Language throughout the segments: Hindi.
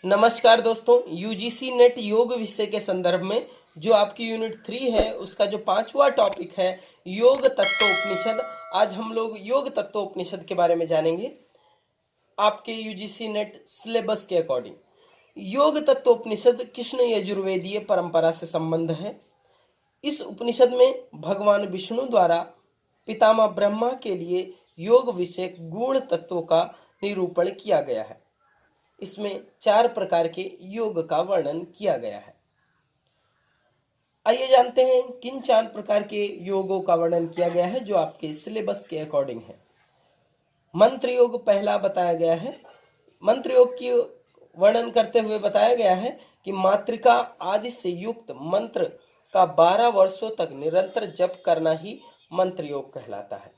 नमस्कार दोस्तों, यूजीसी नेट योग विषय के संदर्भ में जो आपकी यूनिट 3 है उसका जो 5वां टॉपिक है योग तत्वोपनिषद। आज हम लोग योग तत्वोपनिषद के बारे में जानेंगे आपके यूजीसी नेट सिलेबस के अकॉर्डिंग। योग तत्वोपनिषद कृष्ण यजुर्वेदीय परंपरा से संबंध है। इस उपनिषद में भगवान विष्णु द्वारा पितामह ब्रह्मा के लिए योग विषय गुण तत्वों का निरूपण किया गया है। इसमें 4 प्रकार के योग का वर्णन किया गया है। आइए जानते हैं किन 4 प्रकार के योगों का वर्णन किया गया है जो आपके सिलेबस के अकॉर्डिंग है। मंत्र योग पहला बताया गया है। मंत्र योग की वर्णन करते हुए बताया गया है कि मातृका आदि से युक्त मंत्र का 12 वर्षों तक निरंतर जप करना ही मंत्र योग कहलाता है।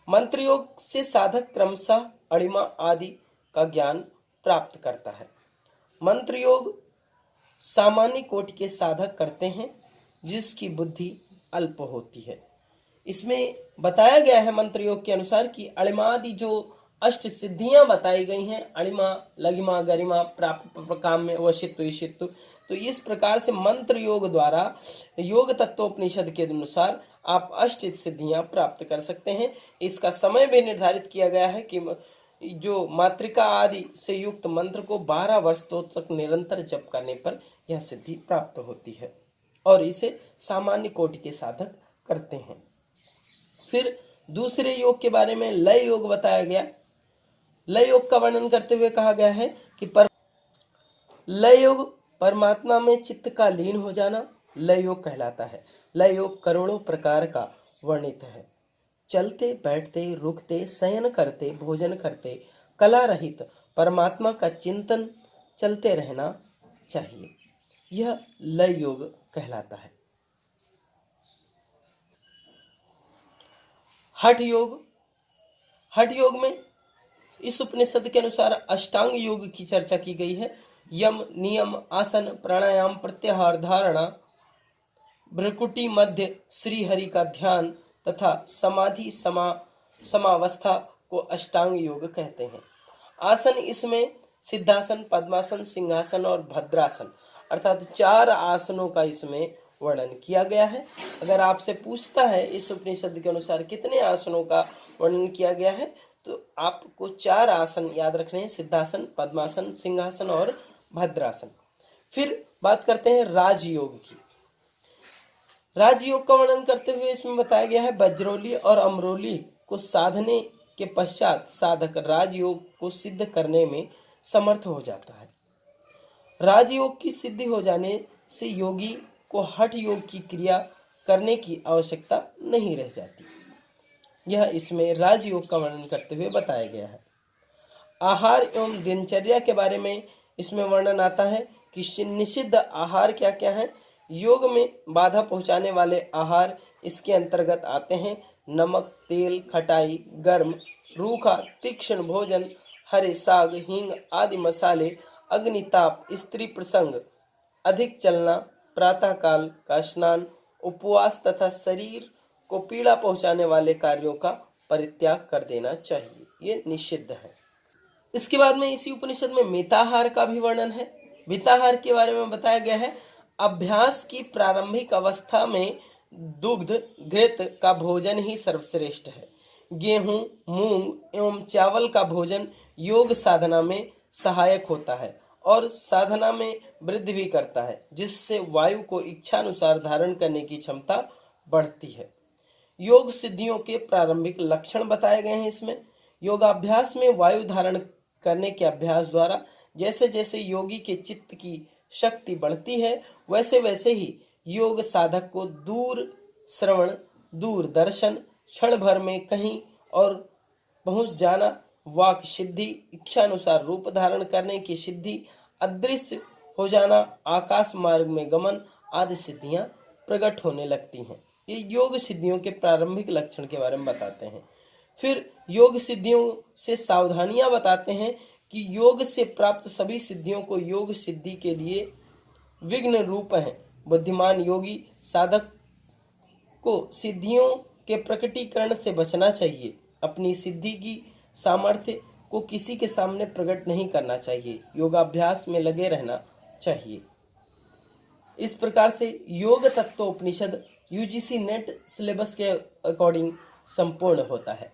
मंत्र योग से साधक क्रमशः अणिमा आदि का ज्ञान प्राप्त करता है। मंत्र योग सामान्य कोटि के साधक करते हैं जिसकी बुद्धि अल्प होती है। इसमें बताया गया है मंत्र योग के अनुसार कि अणिमा आदि जो अष्ट सिद्धियां बताई गई हैं, अणिमा, लघिमा, गरिमा, प्राप्त, काम्य, वशित्व, ईशित्व, तो इस प्रकार से मंत्र योग द्वारा योग तत्वोपनिषद के अनुसार आप अष्ट सिद्धियां प्राप्त कर सकते हैं। इसका समय भी निर्धारित किया गया है कि जो मातृका आदि से युक्त मंत्र को 12 वर्षों तक निरंतर जप करने पर यह सिद्धि प्राप्त होती है और इसे सामान्य कोटि के साधक करते हैं। फिर दूसरे योग के बारे में लय योग बताया गया। लय योग का वर्णन करते हुए कहा गया है कि लय योग परमात्मा में चित्त का लीन हो जाना लय योग कहलाता है। लय योग करोड़ों प्रकार का वर्णित है। चलते, बैठते, रुकते, शयन करते, भोजन करते, कला रहित परमात्मा का चिंतन चलते रहना चाहिए। यह लय योग कहलाता है। हठ योग। हठ योग में इस उपनिषद के अनुसार अष्टांग योग की चर्चा की गई है। यम, नियम, आसन, प्राणायाम, प्रत्याहार, धारणा, भ्रुकुटी मध्य, श्री हरि का ध्यान तथा समाधि समावस्था को अष्टांग योग कहते हैं। आसन, इसमें सिद्धासन, पद्मासन, सिंहासन और भद्रासन अर्थात 4 आसनों का इसमें वर्णन किया गया है। अगर आपसे पूछता है इस उपनिषद के अनुसार कितने आसनों का वर्णन किया गया है तो आपको 4 आसन याद रखने हैं, सिद्धासन, पद्मासन, सिंहासन और भद्रासन। फिर बात करते हैं राजयोग की। राजयोग का वर्णन करते हुए इसमें बताया गया है वज्रोली और अमरोली को साधने के पश्चात साधक राजयोग को सिद्ध करने में समर्थ हो जाता है। राजयोग की सिद्धि हो जाने से योगी को हठ योग की क्रिया करने की आवश्यकता नहीं रह जाती। यह इसमें राजयोग का वर्णन करते हुए बताया गया है। आहार एवं दिनचर्या के बारे में इसमें वर्णन आता है कि निषिद्ध आहार क्या क्या है। योग में बाधा पहुंचाने वाले आहार इसके अंतर्गत आते हैं नमक, तेल, खटाई, गर्म, रूखा, तीक्ष्ण भोजन, हरे साग, हींग आदि मसाले, अग्निताप, स्त्री प्रसंग, अधिक चलना, प्रातःकाल का स्नान, उपवास तथा शरीर को पीड़ा पहुंचाने वाले कार्यों का परित्याग कर देना चाहिए। ये निषिद्ध है। इसके बाद में इसी उपनिषद में मिताहार का भी वर्णन है। मिताहार के बारे में बताया गया है अभ्यास की प्रारंभिक अवस्था में दुग्ध घृत का भोजन ही सर्वश्रेष्ठ है। गेहूं, मूंग एवं चावल का भोजन योग साधना में सहायक होता है और साधना में वृद्धि भी करता है, जिससे वायु को इच्छानुसार धारण करने की क्षमता बढ़ती है। योग सिद्धियों के प्रारंभिक लक्षण बताए गए हैं इसमें। योगाभ्यास में वायु धारण करने के अभ्यास द्वारा जैसे जैसे योगी के चित्त की शक्ति बढ़ती है वैसे वैसे ही योग साधक को दूर श्रवण, दूर दर्शन, क्षण भर में कहीं और पहुंच जाना, वाक सिद्धि, इच्छानुसार रूप धारण करने की सिद्धि, अदृश्य हो जाना, आकाश मार्ग में गमन आदि सिद्धियां प्रकट होने लगती हैं। ये योग सिद्धियों के प्रारंभिक लक्षण के बारे में बताते हैं। फिर योग सिद्धियों से सावधानियां बताते हैं कि योग से प्राप्त सभी सिद्धियों को योग सिद्धि के लिए विघ्न रूप हैं। बुद्धिमान योगी साधक को सिद्धियों के प्रकटीकरण से बचना चाहिए। अपनी सिद्धि की सामर्थ्य को किसी के सामने प्रकट नहीं करना चाहिए। योगाभ्यास में लगे रहना चाहिए। इस प्रकार से योग तत्वोपनिषद यूजीसी नेट सिलेबस के अकॉर्डिंग संपूर्ण होता है।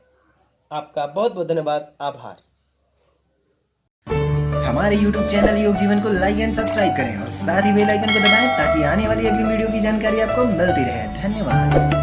आपका बहुत बहुत धन्यवाद, आभार। हमारे YouTube चैनल योग जीवन को लाइक एंड सब्सक्राइब करें और साथ ही बेल आइकन को दबाएं ताकि आने वाली अगली वीडियो की जानकारी आपको मिलती रहे। धन्यवाद।